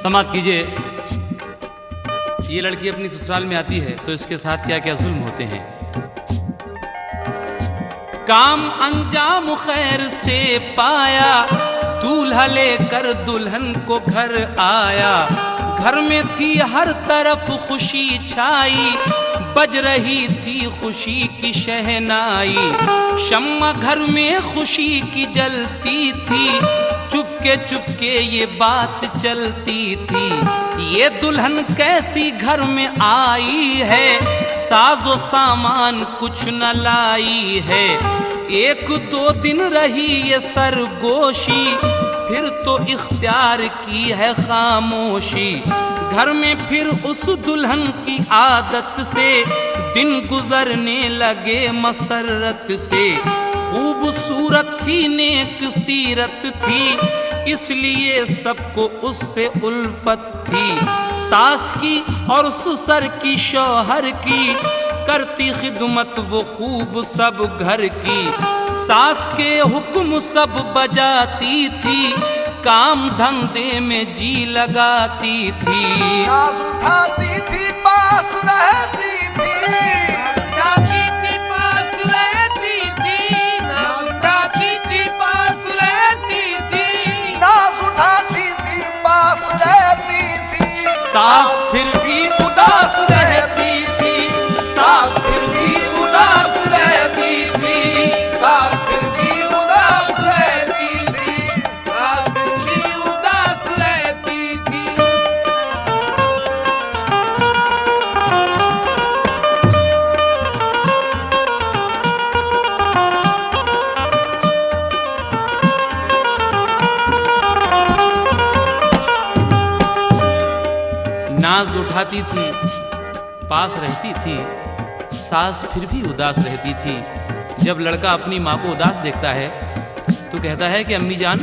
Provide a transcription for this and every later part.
समाप्त कीजिए। ये लड़की अपनी ससुराल में आती है तो इसके साथ क्या क्या जुल्म होते हैं। काम अंजाम खैर से पाया, दूल्हा लेकर दुल्हन को घर आया। घर में थी हर तरफ खुशी छाई, बज रही थी खुशी की शहनाई। शम्मा घर में खुशी की जलती थी, चुपके चुपके ये बात चलती थी। ये दुल्हन कैसी घर में आई है, साजो सामान कुछ न लाई है। एक दो दिन रही ये सरगोशी, फिर तो इख्तियार की है खामोशी। घर में फिर उस दुल्हन की आदत से दिन गुजरने लगे मसरत से। खूबसूरत थी, नेक सीरत थी, इसलिए सबको उससे उल्फत थी। सास की और ससुर की, शौहर की, करती खिदमत वो खूब सब घर की। सास के हुक्म सब बजाती थी, काम धंधे में जी लगाती थी। नाज उठाती थी, पास रहती थी, उठाती थी, पास रहती थी, नाज उठाती थी, पास रहती थी, नाज उठाती थी, पास रहती थी। सास फिर भी उदास रहती थी, सास फिर भी उदास रहती थी, सास फिर भी उदास रहती थी। सास भी उदास रहती थी। नाज उठाती थी, पास रहती थी, सास फिर भी उदास रहती थी। जब लड़का अपनी माँ को उदास देखता है तो कहता है कि अम्मी जान,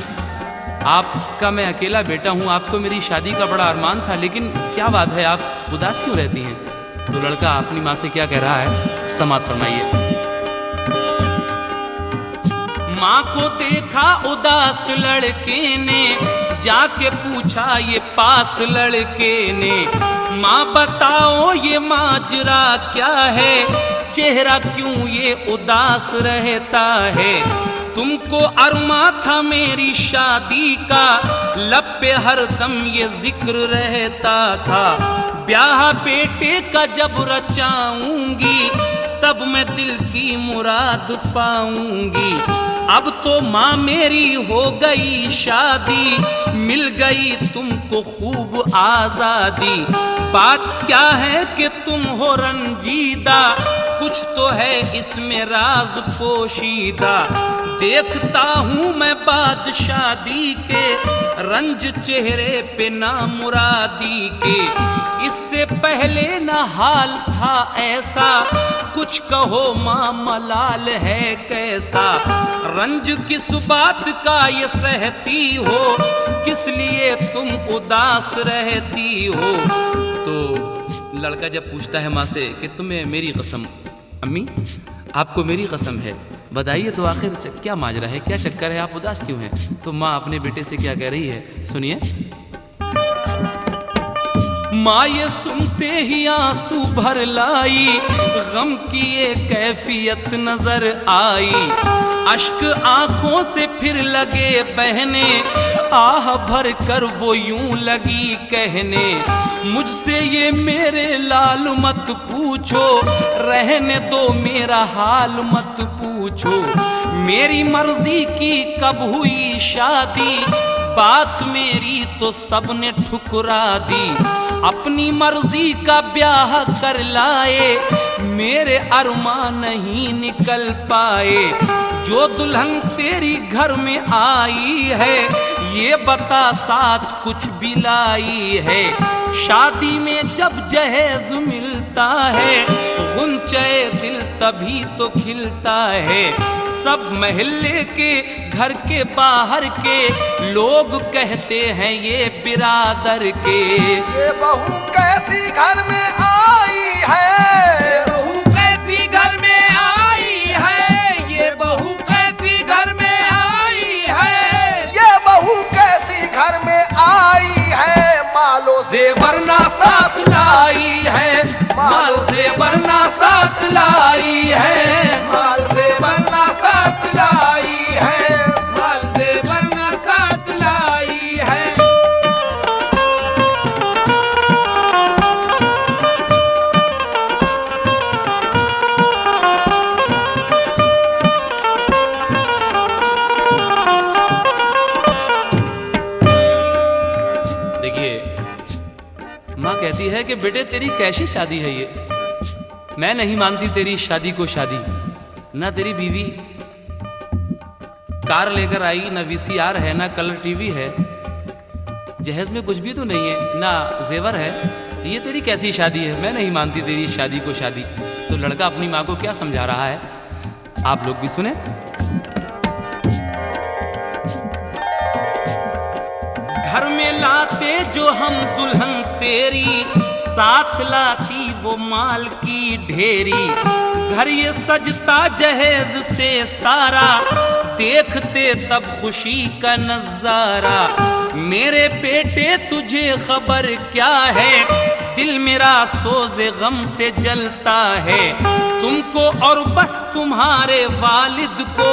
आपका मैं अकेला बेटा हूँ, आपको मेरी शादी का बड़ा अरमान था, लेकिन क्या बात है, आप उदास क्यों रहती हैं? तो लड़का अपनी माँ से क्या कह रहा है, समाप्त फरमाइए। माँ को देखा उदास लड़के ने, जाके पूछा ये पास लड़के ने, माँ बताओ ये माजरा क्या है, चेहरा क्यों ये उदास रहता है। तुमको अरमा था मेरी शादी का, लब पे हरदम ये जिक्र रहता था। ब्याह बेटे का जब रचाऊंगी, तब मैं दिल की मुराद पाऊंगी। अब तो माँ मेरी हो गई शादी, मिल गई तुमको खूब आजादी। बात क्या है कि तुम हो रंजीदा, कुछ तो है इसमें राज पोशीदा। देखता हूँ मैं बाद शादी के, रंज चेहरे पे ना मुरादी के। इससे पहले ना हाल था ऐसा, कुछ कहो माँ मलाल है कैसा। रंज किस बात का ये सहती हो, किस लिए तुम उदास रहती हो। तो लड़का जब पूछता है माँ से कि तुम्हें मेरी कसम, अम्मी आपको मेरी कसम है, बताइए तो आखिर क्या माजरा है, क्या चक्कर है, आप उदास क्यों हैं। तो माँ अपने बेटे से क्या कह रही है, सुनिए। माँ ये सुनते ही आंसू भर लाई, गम की ये कैफियत नजर आई। अश्क आंखों से फिर लगे बहने, आह भर कर वो यूं लगी कहने। मुझसे ये मेरे लाल मत पूछो, रहने दो मेरा हाल मत पूछो। मेरी मर्जी की कब हुई शादी, बात मेरी तो सबने ठुकरा दी। अपनी मर्जी का ब्याह कर लाए, मेरे अरमान नहीं निकल पाए। जो दुल्हन तेरी घर में आई है, ये बता साथ कुछ भी लाई है। शादी में जब जहेज मिलता है, गुंचे दिल तभी तो खिलता है। सब महल्ले के घर के बाहर के लोग कहते हैं ये बिरादर के। ये बहू कैसी घर में आई है, बहू कैसी घर में आई है, ये बहू कैसी घर में आई है, ये बहू कैसी घर में आई है। माल से वरना साथ लाई है, माल से वरना साथ लाई है, माल से वरना साथ लाई है, माल से वरना साथ लाई है। माँ कहती है कि बेटे तेरी कैसी शादी है ये, मैं नहीं मानती तेरी शादी को शादी। ना तेरी बीवी कार लेकर आई, ना वीसीआर है, ना कलर टीवी है, जहेज में कुछ भी तो नहीं है, ना जेवर है, ये तेरी कैसी शादी है, मैं नहीं मानती तेरी शादी को शादी। तो लड़का अपनी माँ को क्या समझा रहा है, आप लोग भी सुने। घर में लाते जो हम दुल्हन तेरी, साथ लाती वो माल की ढेरी। घर ये सजता जहेज से सारा, देखते तब खुशी का नजारा। मेरे बेटे तुझे खबर क्या है, दिल मेरा सोज़े गम से जलता है। तुमको और बस तुम्हारे वालिद को,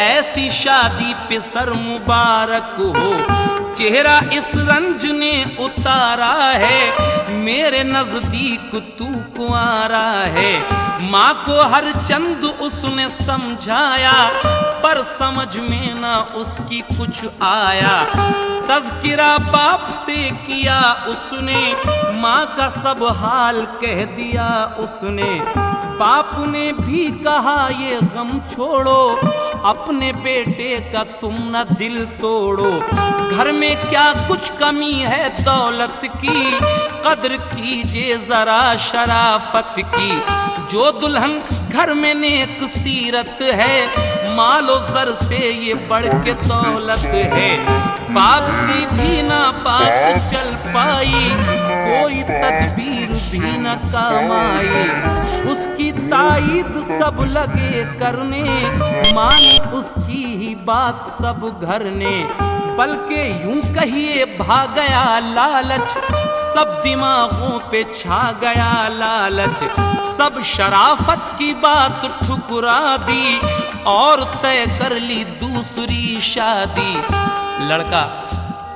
ऐसी शादी पे सर मुबारक हो। चेहरा इस रंज ने उतारा है, मेरे नजदीक तू कुंवारा है। माँ को हर चंद उसने समझाया, पर समझ में ना उसकी कुछ आया। तज़किरा बाप से किया उसने, माँ का सब हाल कह दिया उसने। बाप ने भी कहा ये गम छोड़ो, अपने बेटे का तुम न दिल तोड़ो। घर में क्या कुछ कमी है दौलत की, कद्र कीजिए जरा शराफत की। जो दुल्हन घर में नेक सीरत है, मालो सर से ये बढ़ के दौलत है। बाप की भी ना बात चल पाई, कोई तदबीर भी न काम आई। उसकी ताईद सब लगे करने, मानी उसकी ही बात सब घर ने। बल्कि यूं कहिए भाग गया लालच, सब दिमागों पे छा गया लालच। सब शराफत की बात ठुकरा दी, और तय कर ली दूसरी शादी। लड़का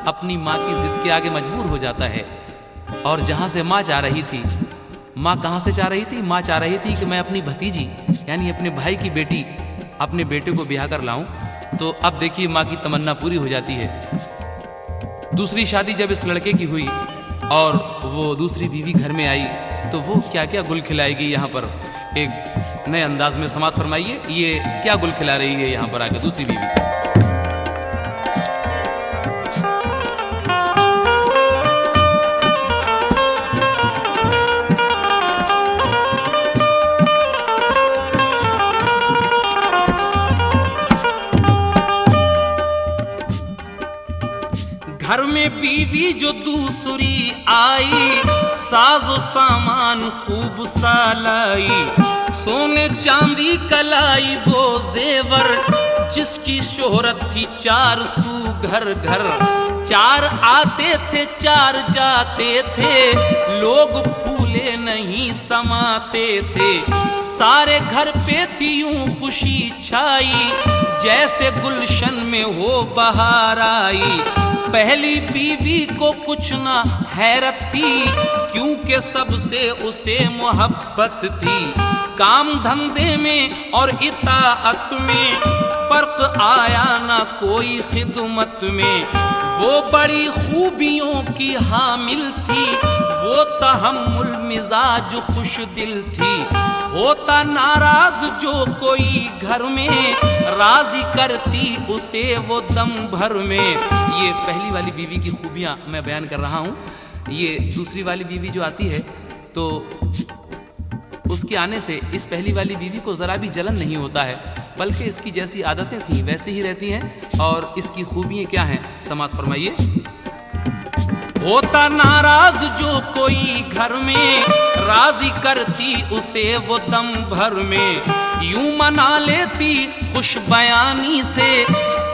अपनी माँ की जिद के आगे मजबूर हो जाता है, और जहाँ से माँ चाह रही थी, माँ कहाँ से चाह रही थी, माँ चाह रही थी कि मैं अपनी भतीजी यानी अपने भाई की बेटी अपने बेटे को ब्याह कर लाऊं। तो अब देखिए माँ की तमन्ना पूरी हो जाती है। दूसरी शादी जब इस लड़के की हुई और वो दूसरी बीवी घर में आई, तो वो क्या क्या गुल खिलाएगी यहाँ पर एक नए अंदाज में समाप्त फरमाइए। ये क्या गुल खिला रही है यहाँ पर आके दूसरी बीवी। घर में बीवी जो दूसरी आई, साजो सामान खूब सा लाई। सोने चांदी कलाई वो जेवर, जिसकी शोहरत थी 4 सू घर घर। 4 आते थे 4 जाते थे, लोग फूले नहीं समाते थे। सारे घर पे थी यूं खुशी छाई, जैसे गुलशन में हो बहार आई। पहली बीवी को कुछ ना हैरत थी, क्योंकि सबसे उसे मोहब्बत थी। काम धंधे में और इताअत में फर्क आया ना कोई खिदमत में। वो बड़ी खूबियों की हामिल थी, वो तहम्मुल मिजाज खुश दिल थी। होता नाराज जो कोई घर में, राजी करती उसे वो दम भर में। ये पहली वाली बीवी की खूबियां मैं बयान कर रहा हूँ। ये दूसरी वाली बीवी जो आती है, तो उसके आने से इस पहली वाली बीवी को ज़रा भी जलन नहीं होता है, बल्कि इसकी जैसी आदतें थी वैसे ही रहती हैं। और इसकी खूबियाँ क्या हैं, समाप्त फरमाइए। होता नाराज जो कोई घर में, राजी करती उसे वो दम भर में। यूं मना लेती खुश बयानी से,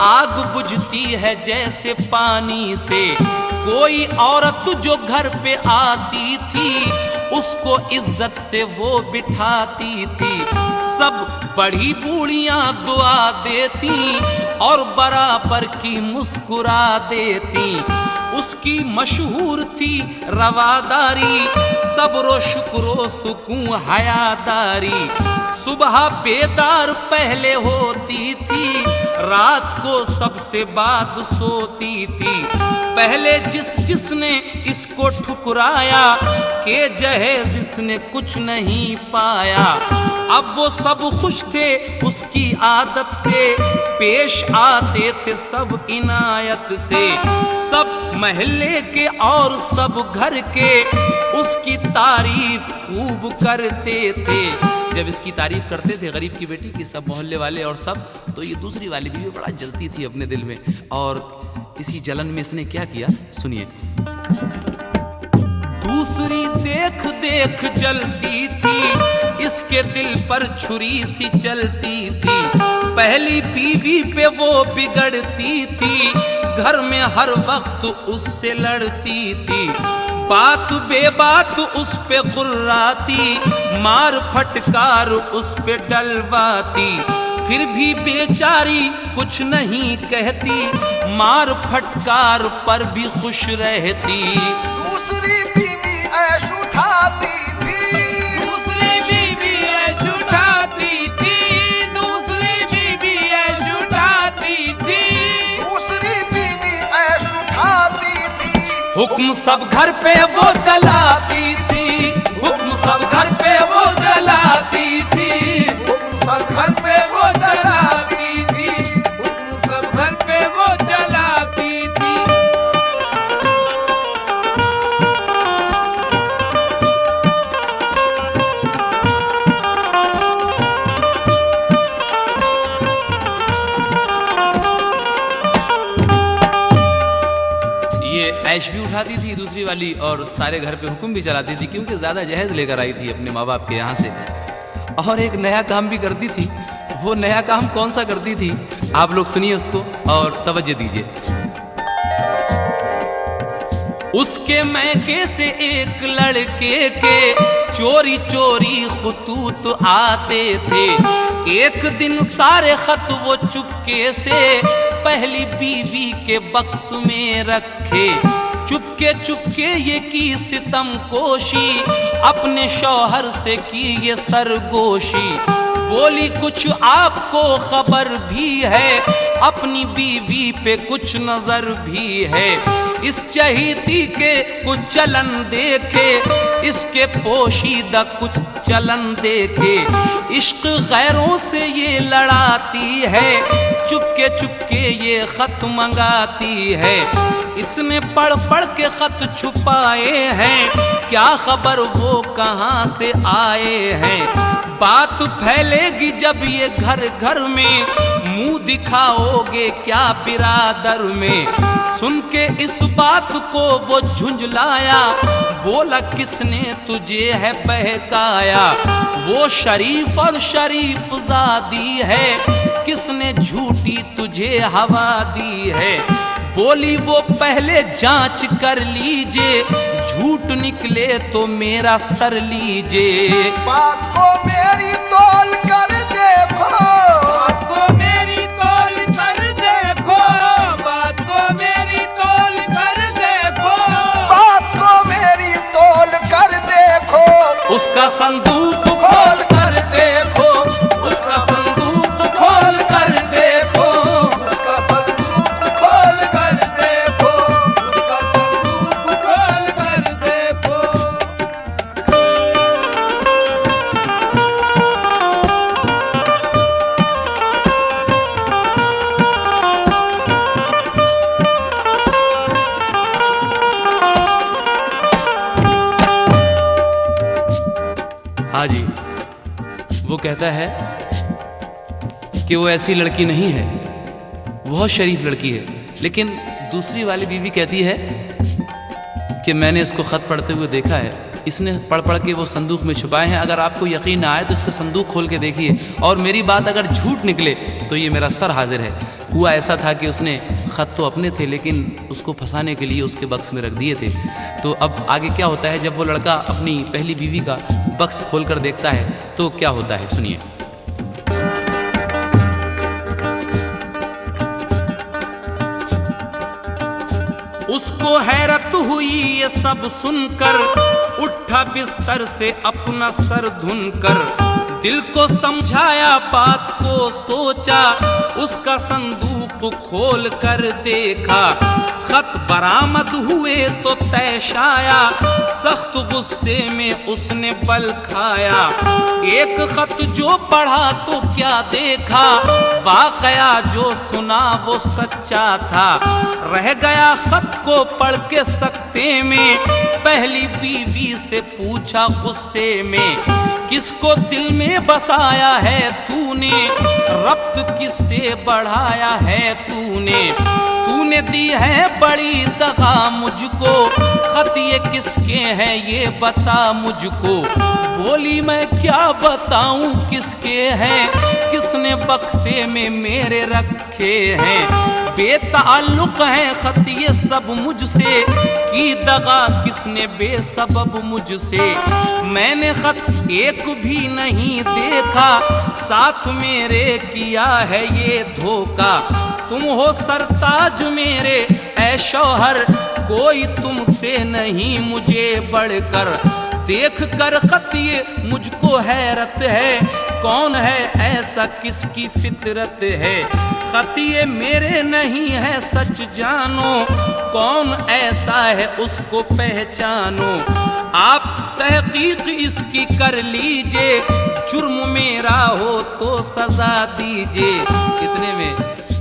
आग बुझती है जैसे पानी से। कोई औरत जो घर पे आती थी उसको इज्जत से वो बिठाती थी। सब बड़ी बूढ़ियां दुआ देती और बराबर की मुस्कुरा देती। उसकी मशहूर थी रवादारी, सब्रो शुक्रो सुकून हयादारी। सुबह बेदार पहले होती थी, रात को सबसे बाद सोती थी। पहले जिसने इसको ठुकराया के जहेज जिसने कुछ नहीं पाया। अब वो सब खुश थे उसकी आदत से, पेश आते थे सब इनायत से। सब महल्ले के और सब घर के उसकी तारीफ खूब करते थे। जब इसकी तारीफ करते थे गरीब की बेटी की सब मोहल्ले वाले और सब, तो ये दूसरी वाली बीवी बड़ा जलती थी अपने दिल में। और इसी जलन में इसने क्या किया सुनिए। दूसरी देख देख जलती थी, इसके दिल पर छुरी सी चलती थी। पहली बीवी पे वो बिगड़ती थी, घर में हर वक्त उससे लड़ती थी। बात बेबात उस पे गुर्राती, मार फटकार उस पे डलवाती। फिर भी बेचारी कुछ नहीं कहती, मार फटकार पर भी खुश रहती। दूसरी बीवी ऐश उठाती थी, दूसरी बीवी ऐश उठाती थी, दूसरी बीवी ऐश उठाती थी, दूसरी बीवी ऐश उठाती थी। हुक्म सब घर पे वो चलाती थी, हुक्म सब घर पे वो चलाती थी। सब घर पे वो जलाती थी, सब घर पे वो जलाती थी। ये ऐश भी उठाती थी दूसरी वाली, और सारे घर पे हुक्म भी चलाती थी, क्योंकि ज़्यादा जहेज लेकर आई थी अपने माँ बाप के यहाँ से। और एक नया काम भी करती थी। वो नया काम कौन सा करती थी आप लोग सुनिए उसको और तवज्जो दीजिए। उसके मैके से एक लड़के के चोरी चोरी खुतूत आते थे। एक दिन सारे खत वो चुपके से पहली बीवी के बक्स में रखे। चुपके चुपके ये की सितम कोशी, अपने शौहर से की ये सरगोशी। बोली कुछ आपको खबर भी है, अपनी बीवी पे कुछ नजर भी है। इस चहीती के कुछ चलन देखे, इसके पोशीदा कुछ चलन देखे। इश्क गैरों से ये लड़ाती है, चुपके चुपके ये खत मंगाती है। इसने पढ़ पढ़ के खत छुपाए हैं, क्या खबर वो कहाँ से आए हैं। बात फैलेगी जब ये घर घर में, मुंह दिखाओगे क्या बिरादर में। सुन के इस बात को वो झुंझलाया, बोला किसने तुझे है बहकाया। वो शरीफ और शरीफ ज़ादी है, किसने झूठी तुझे हवा दी है। बोली वो पहले जांच कर लीजिए, झूठ निकले तो मेरा सर लीजिए। बात को मेरी तौल कर देखो, बात को मेरी तौल कर देखो, बात को मेरी तौल कर देखो, बात को मेरी तौल कर देखो। उसका संदूक खोल कर देखो, उसका संदूक खोल कर देखो, उसका संदूक खोल कर देखो, उसका संदूक खोल कर देखो। हाँ जी, वो कहता है कि वो ऐसी लड़की नहीं है, बहुत शरीफ लड़की है। लेकिन दूसरी वाली बीवी कहती है कि मैंने इसको खत पढ़ते हुए देखा है, इसने पढ़ पढ़ के वो संदूक में छुपाए हैं। अगर आपको यकीन ना आए तो इससे संदूक खोल के देखिए, और मेरी बात अगर झूठ निकले तो ये मेरा सर हाजिर है। हुआ ऐसा था कि उसने ख़त तो अपने थे लेकिन उसको फंसाने के लिए उसके बक्स में रख दिए थे। तो अब आगे क्या होता है, जब वो लड़का अपनी पहली बीवी का बक्स खोलकर देखता है तो क्या होता है, सुनिए। उसको हैरत हुई ये सब सुनकर, उठा बिस्तर से अपना सर धुनकर, दिल को समझाया बात को सोचा, उसका संदूक खोल कर देखा, खत बरामद हुए तो तैश आया, सख्त गुस्से में उसने बल खाया। एक खत जो पढ़ा तो क्या देखा, वाकया जो सुना वो सच्चा था, रह गया खत को पढ़ के सकते में, पहली बीवी से पूछा गुस्से में, किसको दिल में बसाया है तूने, रब्त किससे बढ़ाया है तूने, तूने दी है बड़ी दगा मुझको, खत ये किसके हैं ये बता मुझको। बोली मैं क्या बताऊं किसके हैं, किसने बक्से में मेरे रखे हैं, बेताल्लुक है खत ये सब मुझसे, की दगा किसने बेसबब मुझसे। मैंने खत एक भी नहीं देखा, साथ मेरे किया है ये धोखा, तुम हो सरताज मेरे ऐ शौहर, कोई तुमसे नहीं मुझे बढ़कर। देख कर खत ये मुझको हैरत है, कौन है ऐसा किसकी फितरत है, खत ये मेरे नहीं है सच जानो, कौन ऐसा है उसको पहचानो। आप तहकीक इसकी कर लीजिए, जुर्म मेरा हो तो सजा दीजिए। इतने में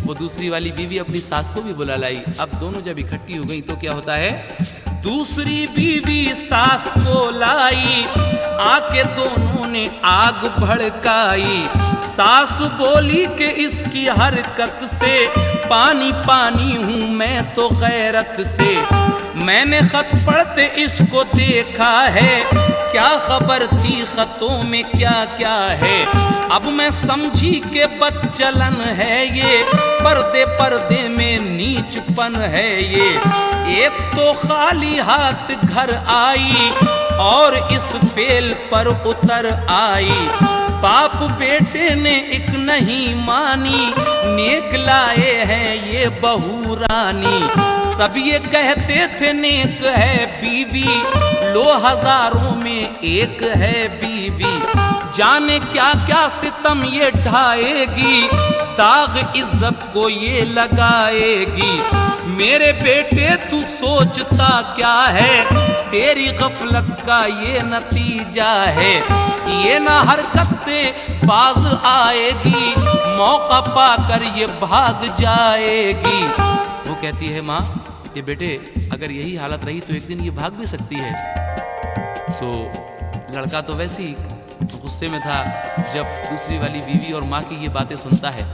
वो दूसरी वाली बीवी अपनी सास को भी बुला लाई। अब दोनों जब इकट्ठी हो गई तो क्या होता है, दूसरी बीवी सास को लाई, आके दोनों ने आग भड़काई। सास बोली कि इसकी हरकत से पानी पानी हूँ मैं तो गैरत से, मैंने खत पढ़ते इसको देखा है, क्या खबर थी खतों में क्या क्या है। अब मैं समझी के बदचलन है ये, पर्दे पर्दे में नीचपन है ये। एक तो खाली हाथ घर आई और इस फेल पर उतर आई, बाप बेटे ने एक नहीं मानी, नेक लाए हैं ये बहू रानी। सब ये कहते थे नेक है बीवी, लो हजारों में एक है बीवी। जाने क्या क्या सितम ये ढाएगी, दाग इज्जत को ये लगाएगी। मेरे बेटे तू सोचता क्या है, तेरी गफलत का ये नतीजा है। ये ना हरकत से बाज आएगी, मौका पाकर ये भाग जाएगी। वो कहती है माँ ये बेटे अगर यही हालत रही तो एक दिन ये भाग भी सकती है। तो लड़का तो वैसे ही गुस्से में था, जब दूसरी वाली बीवी और माँ की ये बातें सुनता है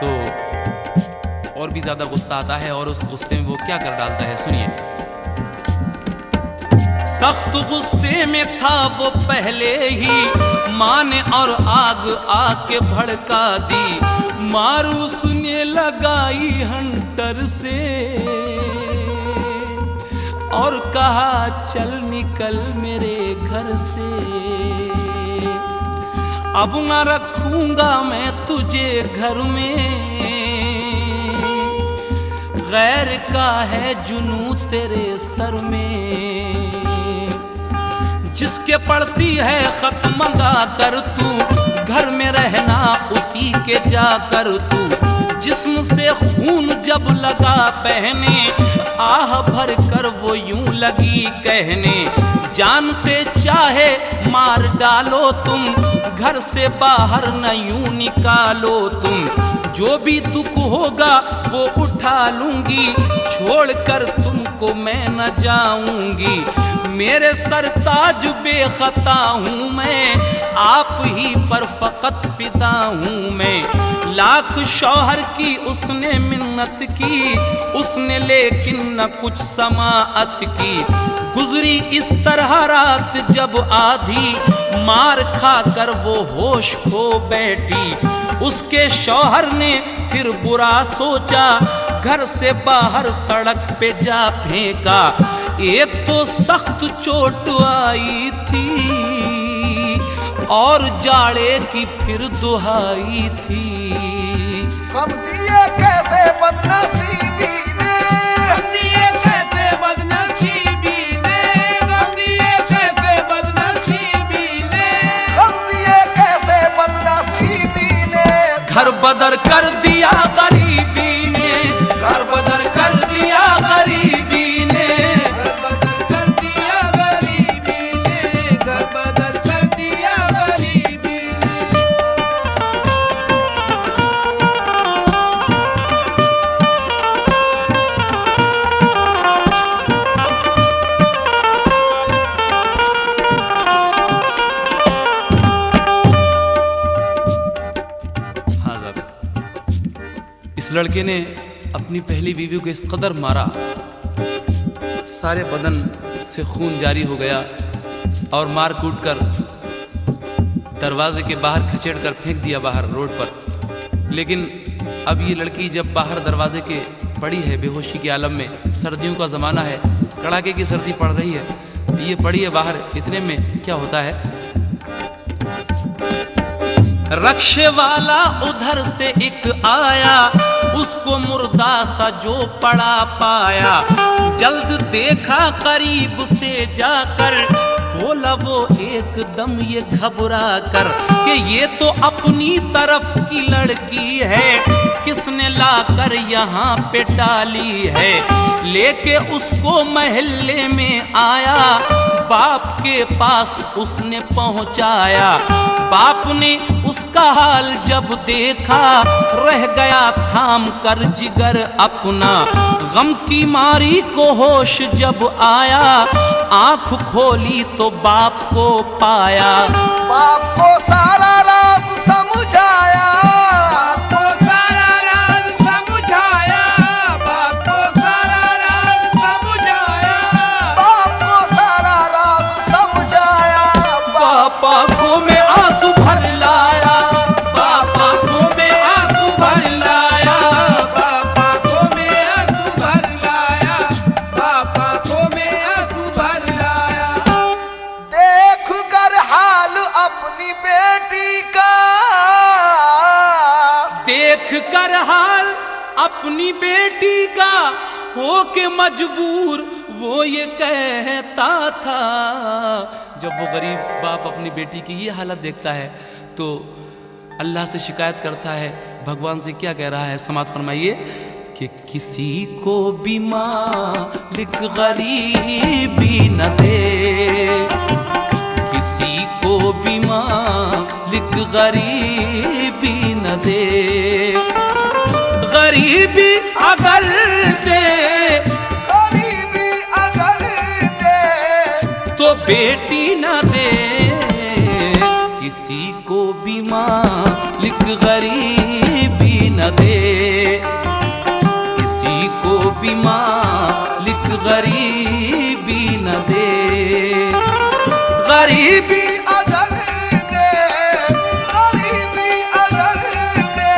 तो और भी ज्यादा गुस्सा आता है, और उस गुस्से में वो क्या कर डालता है, सुनिए। सख्त गुस्से में था वो पहले ही, माँ ने और आग आके भड़का दी। मारूस ने लगाई हंटर से और कहा चल निकल मेरे घर से, अब न रखूंगा मैं तुझे घर में, गैर का है जुनू तेरे सर में। जिसके पड़ती है खत मंगा कर तू, घर में रहना उसी के जाकर तू। जिस्म से खून जब लगा बहने, आह भर कर वो यूं लगी कहने। जान से चाहे मार डालो तुम, घर से बाहर न यूं निकालो तुम। जो भी दुख होगा वो उठा लूंगी, छोड़ कर तुमको मैं न जाऊंगी। मेरे सरताज बेखता हूँ मैं, आप ही पर फकत फिदा हूँ मैं। लाख शौहर की उसने मिन्नत की, उसने लेकिन न कुछ समाअत की। गुजरी इस तरह रात जब आधी, मार खाकर वो होश खो बैठी। उसके शौहर ने फिर बुरा सोचा, घर से बाहर सड़क पे जा फेंका। एक तो सख्त चोट आई थी और जाड़े की फिर दुहाई थी। गम दिए कैसे बदनसीबी ने, गम दिए कैसे बदनसीबी ने, गम दिए कैसे बदनसीबी ने, गम दिए कैसे बदनसीबी ने। घर बदर कर दिया गरीबी ने, घर बदर कर दिया गरीबी ने। घर बदल कर दिया गरीबी ने, घर बदल कर दिया गरीबी ने। हाँ साहब, इस लड़के ने अपनी पहली बीवी को इस कदर मारा, सारे बदन से खून जारी हो गया और मार कूट कर दरवाजे के बाहर खचेड़ कर फेंक दिया बाहर रोड पर। लेकिन अब ये लड़की जब बाहर दरवाजे के पड़ी है बेहोशी के आलम में, सर्दियों का ज़माना है, कड़ाके की सर्दी पड़ रही है, ये पड़ी है बाहर। इतने में क्या होता है, रक्षे वाला उधर से एक आया, उसको मुर्दा सा जो पड़ा पाया। जल्द देखा करीब से जाकर, बोला वो एकदम ये घबरा कर कि ये तो अपनी तरफ की लड़की है, किसने लाकर यहाँ पे डाली है। लेके उसको महल्ले में आया, बाप के पास उसने पहुँचाया। बाप ने उसका हाल जब देखा, रह गया थाम कर जिगर अपना। गम की मारी को होश जब आया, आंख खोली तो बाप को पाया। बाप को सारा राज समझाया, बाप को सारा राज समझाया, बाप को सारा राज समझाया, बाप को सारा राज समझाया। बाप आंखों में आंसू भर लाया, बाप आंखों में आंसू भर लाया। बाप आँखों में आंसू भर लाया, बाप आँखों में आंसू भर लाया। देख कर हाल अपनी बेटी का, देख कर हाल अपनी बेटी का, हो के मजबूर वो ये कहता था। जब वो गरीब बाप अपनी बेटी की ये हालत देखता है तो अल्लाह से शिकायत करता है, भगवान से क्या कह रहा है, समात फरमाइए कि किसी को भी मालिक गरीबी न दे, किसी को भी मालिक गरीबी न दे। गरीबी अगर दे गरीबी अगर दे तो बेटी न दे, किसी को भी मालिक गरीबी न दे, किसी को भी मालिक गरीबी न दे। गरीबी अगर दे, गरीबी अगर दे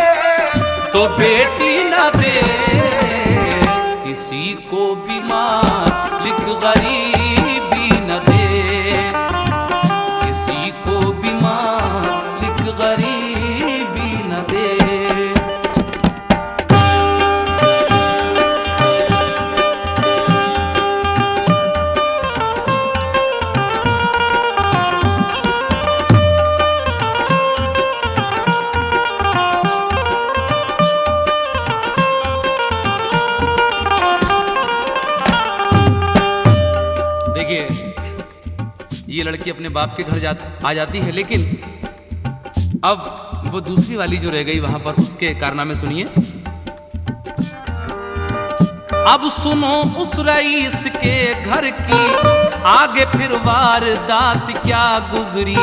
तो बेटी न दे, किसी को भी मालिक गरीबी न दे, किसी को भी मालिक गरीबी न दे। ये लड़की अपने बाप के घर आ जाती है, लेकिन अब वो दूसरी वाली जो रह गई वहां पर, उसके कारनामे सुनिए। अब सुनो उस रईस के घर की, आगे फिर वारदात क्या गुजरी।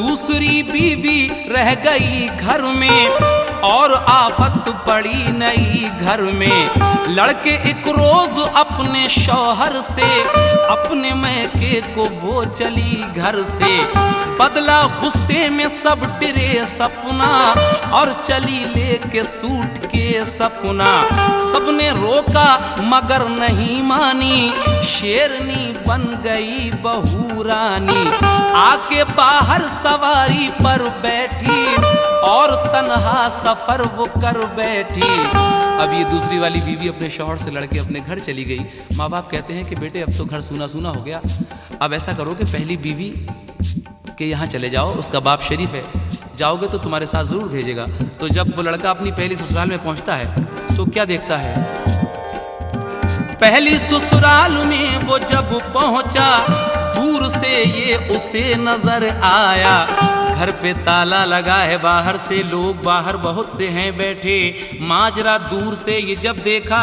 दूसरी बीवी रह गई घर में और आफत पड़ी नई घर में। लड़के एक रोज अपने शौहर से अपने मैके को वो चली घर से। बदला गुस्से में सब डरे सपना और चली लेके सूट के सपना। सबने रोका मगर नहीं मानी, शेरनी बन गई बहू रानी। आके बाहर सवारी पर बैठी और तन्हा सफर वो कर बैठी। अब ये दूसरी वाली बीवी अपने शौहर से लड़के अपने घर चली गई। माँ बाप कहते हैं कि बेटे अब तो घर सूना सूना हो गया, अब ऐसा करो कि पहली बीवी के यहाँ चले जाओ, उसका बाप शरीफ है, जाओगे तो तुम्हारे साथ ज़रूर भेजेगा। तो जब वो लड़का अपनी पहली ससुराल में पहुँचता है तो क्या देखता है, पहली ससुराल में वो जब पहुँचा दूर से ये उसे नजर आया। घर पे ताला लगा है, बाहर से लोग बाहर बहुत से हैं बैठे। माजरा दूर से ये जब देखा,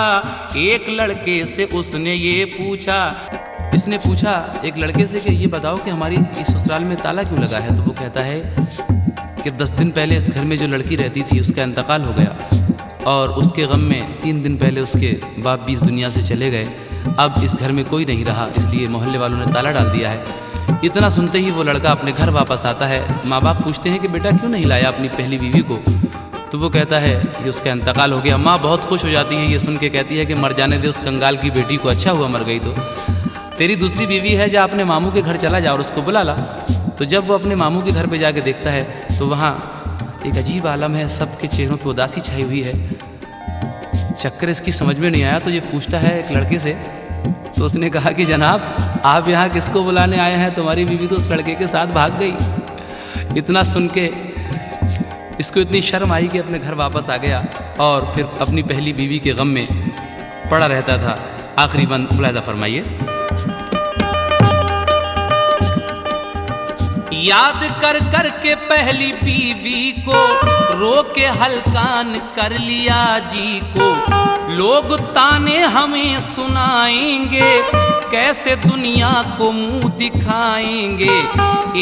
एक लड़के से उसने ये पूछा, इसने पूछा एक लड़के से कि ये बताओ कि हमारी इस ससुराल में ताला क्यों लगा है। तो वो कहता है कि 10 दिन पहले इस घर में जो लड़की रहती थी उसका इंतकाल हो गया और उसके गम में 3 दिन पहले उसके बाप भी इस दुनिया से चले गए। अब इस घर में कोई नहीं रहा, इसलिए मोहल्ले वालों ने ताला डाल दिया है। इतना सुनते ही वो लड़का अपने घर वापस आता है। माँ बाप पूछते हैं कि बेटा क्यों नहीं लाया अपनी पहली बीवी को। तो वो कहता है कि उसका इंतकाल हो गया। माँ बहुत खुश हो जाती है ये सुन के, कहती है कि मर जाने दे उस कंगाल की बेटी को, अच्छा हुआ मर गई तो। तेरी दूसरी बीवी है, जा अपने मामू के घर चला जा और उसको बुला ला। तो जब वो अपने मामू के घर पे जाके देखता है तो वहाँ एक अजीब आलम है, सबके चेहरों पे उदासी छाई हुई है। चक्कर इसकी समझ में नहीं आया तो ये पूछता है एक लड़के से। तो उसने कहा कि जनाब आप यहाँ किसको बुलाने आए हैं, तुम्हारी बीवी तो उस लड़के के साथ भाग गई। इतना सुन के इसको इतनी शर्म आई कि अपने घर वापस आ गया और फिर अपनी पहली बीवी के गम में पड़ा रहता था। आखिरी बंद मुलाहिजा फरमाइए। याद कर कर के पहली बीवी को रो के हलकान कर लिया जी को। लोग ताने हमें सुनाएंगे, कैसे दुनिया को मुंह दिखाएंगे।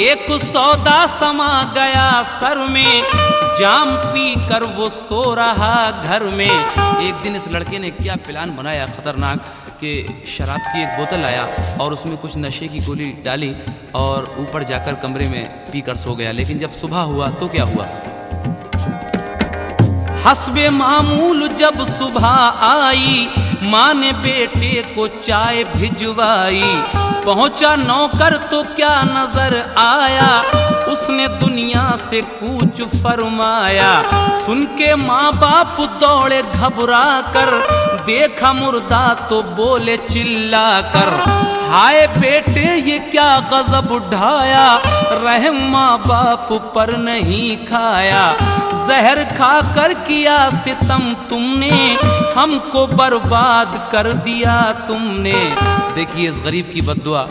एक सौदा समा गया सर में, जाम पी कर वो सो रहा घर में। एक दिन इस लड़के ने क्या प्लान बनाया खतरनाक कि शराब की एक बोतल लाया और उसमें कुछ नशे की गोली डाली और ऊपर जाकर कमरे में पीकर सो गया। लेकिन जब सुबह हुआ तो क्या हुआ, हस्बे मामूल जब सुबह आई, माँ ने बेटे को चाय भिजवाई। पहुंचा नौकर तो क्या नजर आया, उसने दुनिया से कूच फरमाया। सुन के माँ बाप दौड़े घबरा कर, देखा मुर्दा तो बोले चिल्ला कर, हाय बेटे ये क्या गजब उठाया, रहम माँ बाप पर नहीं खाया। जहर खा कर किया सितम तुमने, हमको बर्बाद कर दिया तुमने। देखिए इस गरीब की बद्दुआ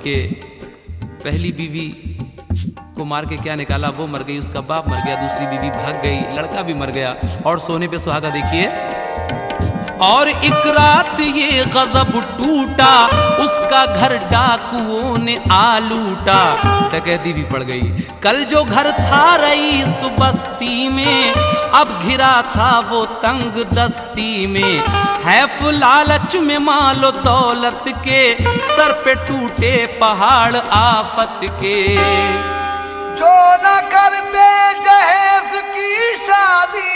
कि पहली बीवी को मार के क्या निकाला, वो मर गई, उसका बाप मर गया, दूसरी बीवी भाग गई, लड़का भी मर गया और सोने पे सुहागा। देखिए और एक रात ये गजब टूटा, उसका घर डाकुओं ने आ लूटा। डकैती भी पड़ गई। कल जो घर था रईस बस्ती में, अब घिरा था वो तंग दस्ती में। हैफ लालच में मालो दौलत के, सर पे टूटे पहाड़ आफत के। जो न करते जहेज की शादी,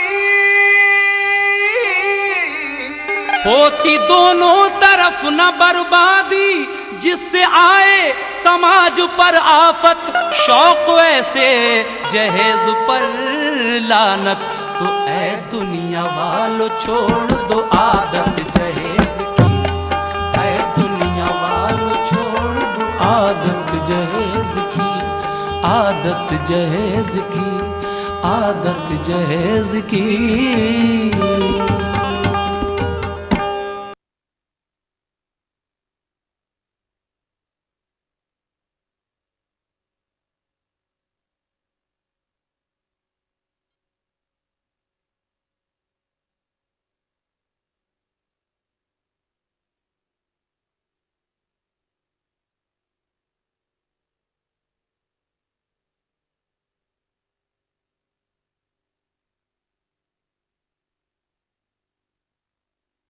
होती दोनों तरफ न बर्बादी, जिससे आए समाज पर आफत। शौक ऐसे जहेज पर लानत, तो ऐ दुनिया वालों छोड़ दो आदत जहेज की। ऐ दुनिया वालों छोड़ दो आदत जहेज की। आदत जहेज की, आदत जहेज की।